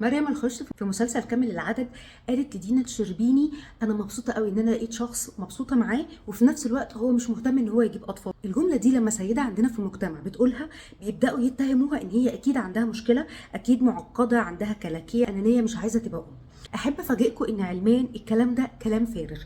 مريم الخش في مسلسل كامل العدد قالت لدينا الشربيني: انا مبسوطه قوي ان انا لقيت شخص مبسوطه معاه وفي نفس الوقت هو مش مهتم ان هو يجيب اطفال. الجمله دي لما سيده عندنا في المجتمع بتقولها بيبداوا يتهموها ان هي اكيد عندها مشكله، اكيد معقده، عندها كلاكيه، انانيه، مش عايزه تبقى ام. احب افاجئكم ان علميا الكلام ده كلام فارغ،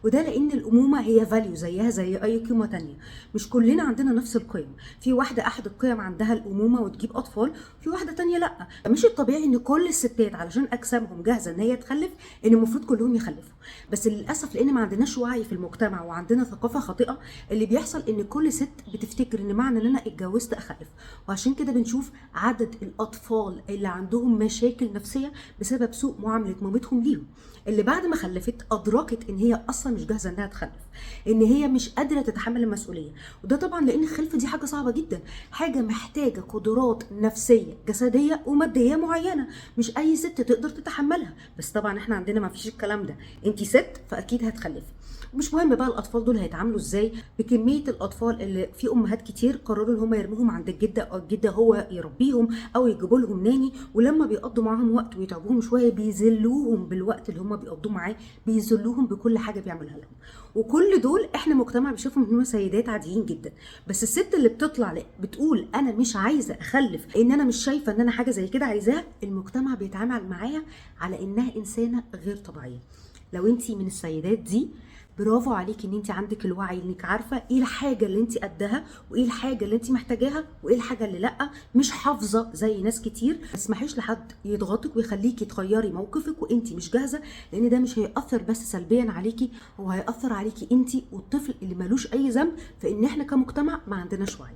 وده لان الامومه هي فاليو زيها زي اي قيمه تانية. مش كلنا عندنا نفس القيم، في واحده احد القيم عندها الامومه وتجيب اطفال، في واحده تانية لا. مش الطبيعي ان كل الستات علشان اجسامهم جاهزه ان هي تخلف ان المفروض كلهم يخلفوا؟ بس للاسف لان ما عندناش وعي في المجتمع وعندنا ثقافه خاطئه، اللي بيحصل ان كل ست بتفتكر ان معنى ان انا اتجوزت اخلف. وعشان كده بنشوف عدد الاطفال اللي عندهم مشاكل نفسيه بسبب سوء معامله مامتهم ليهم، اللي بعد ما خلفت ادركت ان هي اصلا مش جاهزه انها تخلف، ان هي مش قادره تتحمل المسؤوليه. وده طبعا لان الخلفه دي حاجه صعبه جدا، حاجه محتاجه قدرات نفسيه جسديه وماديه معينه، مش اي ست تقدر تتحملها. بس طبعا احنا عندنا ما فيش الكلام ده، انت ست فاكيد هتخلفي. مش مهم بقى الاطفال دول هيتعاملوا ازاي، بكميه الاطفال اللي في امهات كتير قرروا ان هم يرموهم عند الجده او الجده هو يربيهم او يجيبوا لهم ناني، ولما بيقضوا معاهم وقت ويتعبوهم شويه بيذلوهم بالوقت اللي هم بيقضوه معاه، بيذلوهم بكل حاجه بيعملها لهم. وكل دول احنا مجتمع بيشوفهم ان هم سيدات عاديين جدا. بس الست اللي بتطلع بتقول انا مش عايزه اخلف ان انا مش شايفه ان انا حاجه زي كده عايزاها، المجتمع بيتعامل معاها على انها انسانه غير طبيعيه. لو انت من السيدات دي، برافو عليكي ان انت عندك الوعي، انك عارفه ايه الحاجه اللي انت قدها وايه الحاجه اللي انت محتاجاها وايه الحاجه اللي لا، مش حافظه زي ناس كتير. ما تسمحيش لحد يضغطك ويخليكي تغيري موقفك وانت مش جاهزه، لان ده مش هيأثر بس سلبيا عليكي، هو هيأثر عليكي انت والطفل اللي ملوش اي ذنب في ان احنا كمجتمع ما عندناش وعي.